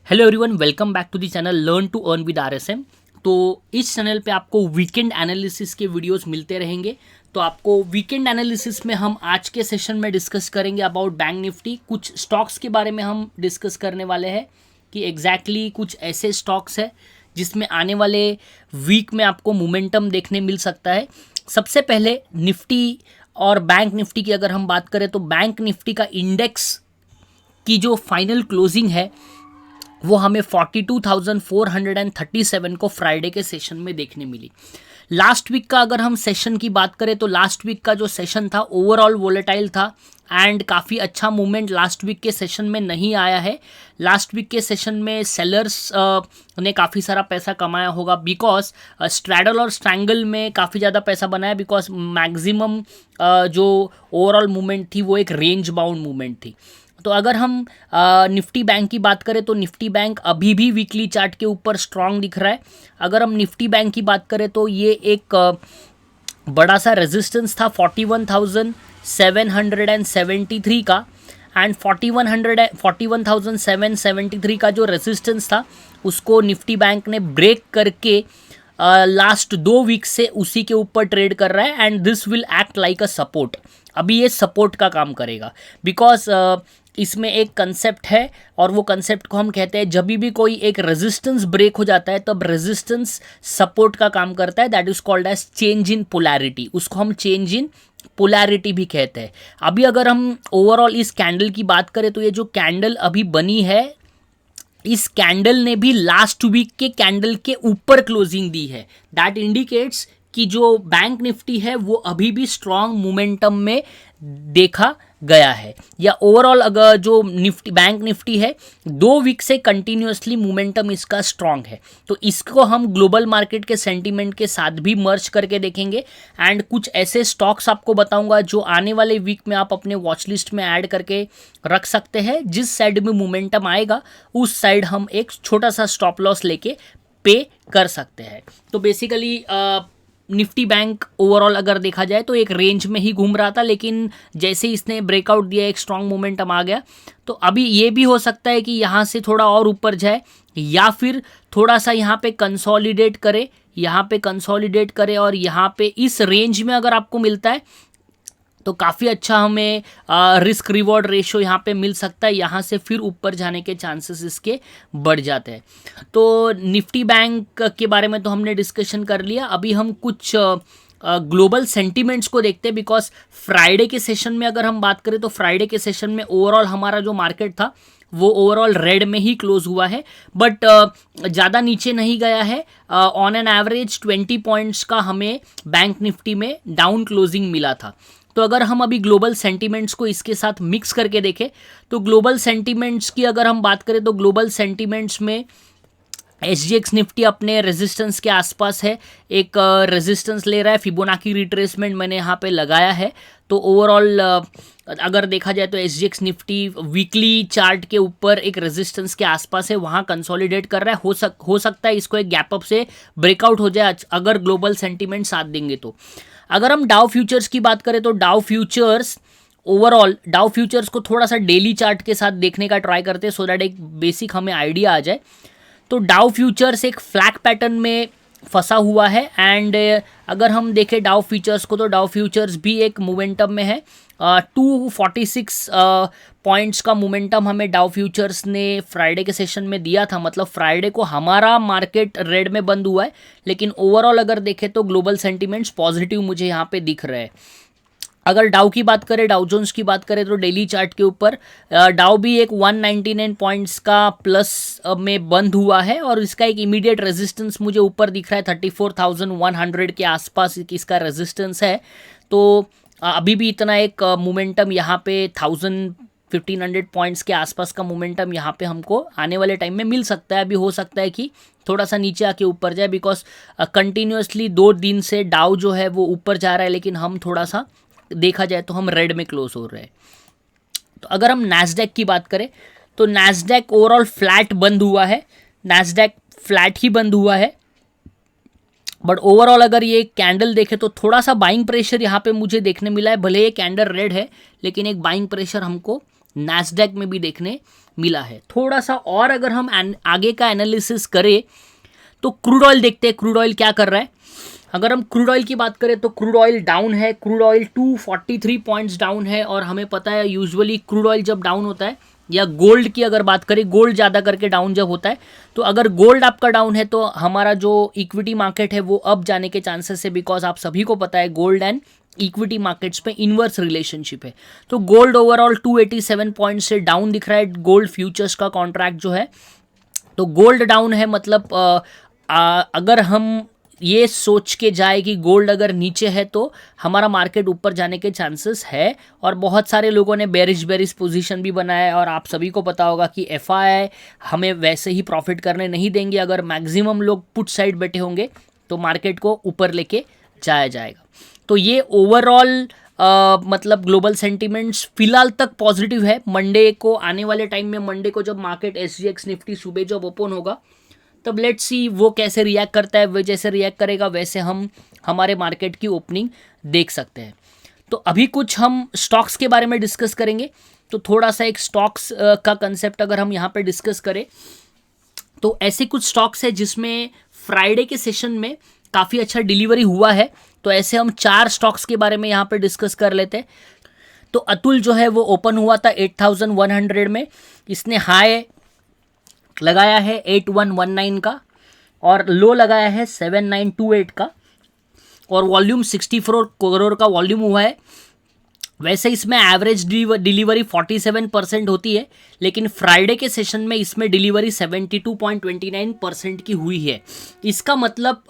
Hello everyone, welcome back to the channel learn to earn with RSM. तो इस channel पे आपको weekend analysis के वीडियोस मिलते रहेंगे। तो आपको वीकेंड एनालिसिस में हम आज के सेशन में डिस्कस करेंगे अबाउट बैंक निफ्टी। कुछ स्टॉक्स के बारे में हम डिस्कस करने वाले हैं कि एग्जैक्टली कुछ ऐसे स्टॉक्स है जिसमें आने वाले वीक में आपको मोमेंटम देखने मिल सकता है। सबसे पहले निफ्टी और बैंक निफ्टी की अगर हम बात करें तो बैंक निफ्टी का इंडेक्स की जो फाइनल क्लोजिंग है वो हमें 42,437 को फ्राइडे के सेशन में देखने मिली। लास्ट वीक का अगर हम सेशन की बात करें तो लास्ट वीक का जो सेशन था ओवरऑल वोलेटाइल था एंड काफ़ी अच्छा मूवमेंट लास्ट वीक के सेशन में नहीं आया है। लास्ट वीक के सेशन में सेलर्स ने काफ़ी सारा पैसा कमाया होगा बिकॉज स्ट्रैडल और स्ट्रैंगल में काफ़ी ज़्यादा पैसा बनाया बिकॉज मैक्सिमम जो ओवरऑल मूवमेंट थी वो एक रेंज बाउंड मूवमेंट थी। तो अगर हम निफ्टी बैंक की बात करें तो निफ्टी बैंक अभी भी वीकली चार्ट के ऊपर स्ट्रांग दिख रहा है। अगर हम निफ्टी बैंक की बात करें तो ये एक बड़ा सा रेजिस्टेंस था 41,773 का एंड 41,773 का जो रेजिस्टेंस था उसको निफ्टी बैंक ने ब्रेक करके लास्ट 2 वीक से उसी के ऊपर ट्रेड कर रहा है and this will act like a support. अभी ये सपोर्ट का काम करेगा बिकॉज इसमें एक कंसेप्ट है और वो कंसेप्ट को हम कहते हैं जब भी कोई एक रेजिस्टेंस ब्रेक हो जाता है तब रेजिस्टेंस सपोर्ट का काम करता है। That is called as change in polarity. उसको हम चेंज इन पोलैरिटी भी कहते हैं। अभी अगर हम ओवरऑल इस कैंडल की बात करें तो ये जो कैंडल अभी बनी है इस कैंडल ने भी लास्ट वीक के कैंडल के ऊपर क्लोजिंग दी है। दैट इंडिकेट्स कि जो बैंक निफ्टी है वो अभी भी स्ट्रॉन्ग मोमेंटम में देखा गया है या ओवरऑल अगर जो निफ्टी बैंक निफ्टी है 2 वीक से कंटिन्यूसली मोमेंटम इसका स्ट्रॉन्ग है। तो इसको हम ग्लोबल मार्केट के सेंटीमेंट के साथ भी मर्ज करके देखेंगे एंड कुछ ऐसे स्टॉक्स आपको बताऊंगा जो आने वाले वीक में आप अपने वॉच लिस्ट में ऐड करके रख सकते हैं। जिस साइड में मोमेंटम आएगा उस साइड हम एक छोटा सा स्टॉप लॉस लेके पे कर सकते हैं। तो बेसिकली निफ्टी बैंक ओवरऑल अगर देखा जाए तो एक रेंज में ही घूम रहा था, लेकिन जैसे इसने ब्रेकआउट दिया एक स्ट्रॉन्ग मोमेंटम आ गया। तो अभी ये भी हो सकता है कि यहाँ से थोड़ा और ऊपर जाए या फिर थोड़ा सा यहाँ पे कंसोलिडेट करे और यहाँ पे इस रेंज में अगर आपको मिलता है तो काफ़ी अच्छा हमें रिस्क रिवॉर्ड रेशो यहाँ पे मिल सकता है। यहाँ से फिर ऊपर जाने के चांसेस इसके बढ़ जाते हैं। तो निफ्टी बैंक के बारे में तो हमने डिस्कशन कर लिया। अभी हम कुछ ग्लोबल सेंटीमेंट्स को देखते हैं बिकॉज फ्राइडे के सेशन में अगर हम बात करें तो फ्राइडे के सेशन में ओवरऑल हमारा जो मार्केट था वो ओवरऑल रेड में ही क्लोज हुआ है बट ज़्यादा नीचे नहीं गया है। ऑन एन एवरेज 20 पॉइंट्स का हमें बैंक निफ्टी में डाउन क्लोजिंग मिला था। तो अगर हम अभी ग्लोबल सेंटीमेंट्स को इसके साथ मिक्स करके देखें तो ग्लोबल सेंटीमेंट्स की अगर हम बात करें तो ग्लोबल सेंटीमेंट्स में SGX निफ्टी अपने रेजिस्टेंस के आसपास है, एक रेजिस्टेंस ले रहा है। फिबोनाची रिट्रेसमेंट मैंने यहाँ पे लगाया है। तो ओवरऑल अगर देखा जाए तो SGX निफ्टी वीकली चार्ट के ऊपर एक रेजिस्टेंस के आसपास है, वहाँ कंसोलिडेट कर रहा है। हो सकता है इसको एक गैप अप से ब्रेकआउट हो जाए अगर ग्लोबल सेंटीमेंट साथ देंगे तो। अगर हम डाउ फ्यूचर्स की बात करें तो डाउ फ्यूचर्स को थोड़ा सा डेली चार्ट के साथ देखने का ट्राई करते हैं सो दैट एक बेसिक हमें आइडिया आ जाए। तो डाउ फ्यूचर्स एक फ्लैग पैटर्न में फंसा हुआ है एंड अगर हम देखें डाउ फ्यूचर्स को तो डाउ फ्यूचर्स भी एक मोमेंटम में है। 246 पॉइंट्स का मोमेंटम हमें डाउ फ्यूचर्स ने फ्राइडे के सेशन में दिया था। मतलब फ्राइडे को हमारा मार्केट रेड में बंद हुआ है, लेकिन ओवरऑल अगर देखें तो ग्लोबल सेंटीमेंट्स पॉजिटिव मुझे यहाँ पे दिख रहे हैं। अगर डाउ की बात करें, डाउ जोन्स की बात करें तो डेली चार्ट के ऊपर डाउ भी एक 199 पॉइंट्स का प्लस में बंद हुआ है और इसका एक इमीडिएट रेजिस्टेंस मुझे ऊपर दिख रहा है 34,100 के आसपास इसका रेजिस्टेंस है। तो अभी भी इतना एक मोमेंटम यहाँ पे 1500 पॉइंट्स के आसपास का मोमेंटम यहाँ पे हमको आने वाले टाइम में मिल सकता है। अभी हो सकता है कि थोड़ा सा नीचे आके ऊपर जाए बिकॉज कंटिन्यूसली 2 दिन से डाउ जो है वो ऊपर जा रहा है, लेकिन हम थोड़ा सा देखा जाए तो हम रेड में क्लोज हो रहे हैं। तो अगर हम नैस्डैक की बात करें तो नैस्डैक ओवरऑल फ्लैट बंद हुआ है। नैस्डैक फ्लैट ही बंद हुआ है बट ओवरऑल अगर ये कैंडल देखें तो थोड़ा सा बाइंग प्रेशर यहाँ पे मुझे देखने मिला है। भले ये कैंडल रेड है लेकिन एक बाइंग प्रेशर हमको नैस्डैक में भी देखने मिला है। थोड़ा सा और अगर हम आगे का एनालिसिस करें तो क्रूड ऑयल देखते हैं, क्रूड ऑयल क्या कर रहा है। अगर हम क्रूड ऑयल की बात करें तो क्रूड ऑयल डाउन है, क्रूड ऑयल 243 पॉइंट्स डाउन है। और हमें पता है यूजुअली क्रूड ऑयल जब डाउन होता है, या गोल्ड की अगर बात करें, गोल्ड ज़्यादा करके डाउन जब होता है, तो अगर गोल्ड आपका डाउन है तो हमारा जो इक्विटी मार्केट है वो अप जाने के चांसेस है, बिकॉज आप सभी को पता है गोल्ड एंड इक्विटी मार्केट्स पे इन्वर्स रिलेशनशिप है। तो गोल्ड ओवरऑल 287 पॉइंट से डाउन दिख रहा है, गोल्ड फ्यूचर्स का कॉन्ट्रैक्ट जो है। तो गोल्ड डाउन है, मतलब अगर हम ये सोच के जाए कि गोल्ड अगर नीचे है तो हमारा मार्केट ऊपर जाने के चांसेस है। और बहुत सारे लोगों ने बेरिश पोजीशन भी बनाया है, और आप सभी को पता होगा कि एफआई हमें वैसे ही प्रॉफिट करने नहीं देंगे। अगर मैक्सिमम लोग पुट साइड बैठे होंगे तो मार्केट को ऊपर लेके जाया जाएगा। तो ये ओवरऑल मतलब ग्लोबल सेंटिमेंट्स फिलहाल तक पॉजिटिव है। मंडे को, आने वाले टाइम में मंडे को जब मार्केट SGX निफ्टी सुबह जब ओपन होगा तब लेट्स सी वो कैसे रिएक्ट करता है। वो जैसे रिएक्ट करेगा वैसे हम हमारे मार्केट की ओपनिंग देख सकते हैं। तो अभी कुछ हम स्टॉक्स के बारे में डिस्कस करेंगे। तो थोड़ा सा एक स्टॉक्स का कंसेप्ट अगर हम यहाँ पे डिस्कस करें तो ऐसे कुछ स्टॉक्स है जिसमें फ्राइडे के सेशन में काफ़ी अच्छा डिलीवरी हुआ है। तो ऐसे हम 4 स्टॉक्स के बारे में यहाँ पे डिस्कस कर लेते हैं। तो अतुल जो है वो ओपन हुआ था 8100 में, इसने हाई लगाया है 8119 का और लो लगाया है 7928 का, और वॉल्यूम 64 करोड़ का वॉल्यूम हुआ है। वैसे इसमें एवरेज डिलीवरी 47% होती है, लेकिन फ्राइडे के सेशन में इसमें डिलीवरी 72.29% की हुई है। इसका मतलब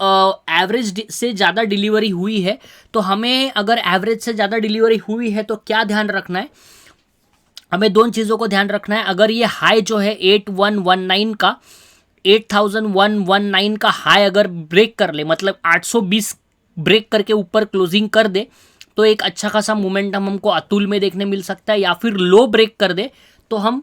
एवरेज से ज़्यादा डिलीवरी हुई है। तो हमें अगर एवरेज से ज़्यादा डिलीवरी हुई है तो क्या ध्यान रखना है, हमें 2 चीज़ों को ध्यान रखना है। अगर ये हाई जो है 8119 का, 8119 का हाई अगर ब्रेक कर ले, मतलब 820 ब्रेक करके ऊपर क्लोजिंग कर दे, तो एक अच्छा खासा मोमेंटम हमको अतुल में देखने मिल सकता है। या फिर लो ब्रेक कर दे तो हम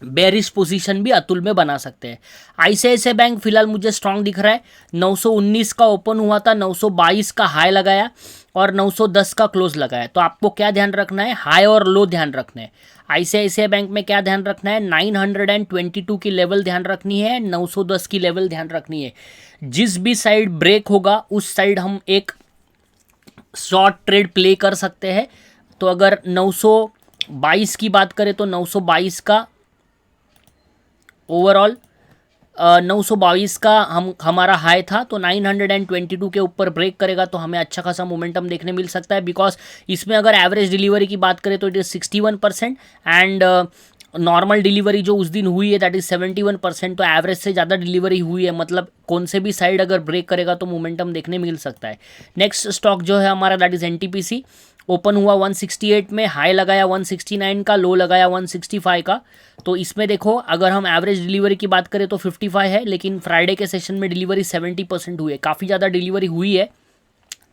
बेरिश पोजीशन भी अतुल में बना सकते हैं। ICICI बैंक फिलहाल मुझे स्ट्रांग दिख रहा है। 919 का ओपन हुआ था, 922 का हाई लगाया और 910 का क्लोज लगाया। तो आपको क्या ध्यान रखना है, हाई और लो ध्यान रखना है। ICICI बैंक में क्या ध्यान रखना है, 922 की लेवल ध्यान रखनी है, 910 की लेवल ध्यान रखनी है। जिस भी साइड ब्रेक होगा उस साइड हम एक शॉर्ट ट्रेड प्ले कर सकते हैं। तो अगर 922 की बात करें तो 922 का ओवरऑल 922 का हमारा हाई था, तो 922 के ऊपर ब्रेक करेगा तो हमें अच्छा खासा मोमेंटम देखने मिल सकता है। बिकॉज इसमें अगर एवरेज डिलीवरी की बात करें तो it is 61% and normal delivery जो उस दिन हुई है दैट इज़ 71%। तो एवरेज से ज़्यादा डिलीवरी हुई है, मतलब कौन से भी साइड अगर ब्रेक करेगा तो मोमेंटम देखने मिल सकता है। नेक्स्ट स्टॉक जो है हमारा दैट इज़ NTPC, ओपन हुआ 168 में, हाई लगाया 169 का, लो लगाया 165 का। तो इसमें देखो अगर हम एवरेज डिलीवरी की बात करें तो 55 है, लेकिन फ्राइडे के सेशन में डिलीवरी 70% हुई है, काफ़ी ज़्यादा डिलीवरी हुई है।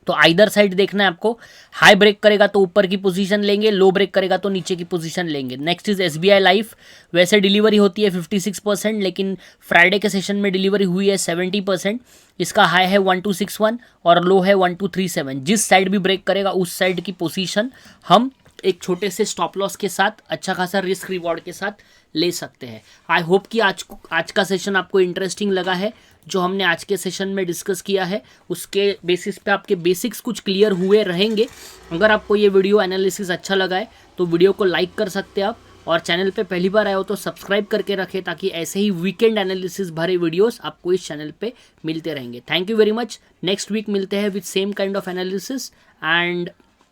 तो आइदर साइड देखना है आपको, हाई ब्रेक करेगा तो ऊपर की पोजीशन लेंगे, लो ब्रेक करेगा तो नीचे की पोजीशन लेंगे। नेक्स्ट इज SBI लाइफ, वैसे डिलीवरी होती है 56%, लेकिन फ्राइडे के सेशन में डिलीवरी हुई है 70%। इसका हाई है 1261 और लो है 1237। जिस साइड भी ब्रेक करेगा उस साइड की पोजीशन हम एक छोटे से स्टॉप लॉस के साथ, अच्छा खासा रिस्क रिवॉर्ड के साथ ले सकते हैं। आई होप कि आज का सेशन आपको इंटरेस्टिंग लगा है। जो हमने आज के सेशन में डिस्कस किया है उसके बेसिस पे आपके बेसिक्स कुछ क्लियर हुए रहेंगे। अगर आपको ये वीडियो एनालिसिस अच्छा लगा है तो वीडियो को लाइक कर सकते हैं आप, और चैनल पे पहली बार आए हो तो सब्सक्राइब करके रखें, ताकि ऐसे ही वीकेंड एनालिसिस भरे वीडियोस आपको इस चैनल पे मिलते रहेंगे। Thank you very much. Next week मिलते हैं with same kind of analysis and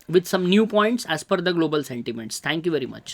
with some new points as per the global sentiments. Thank you very much.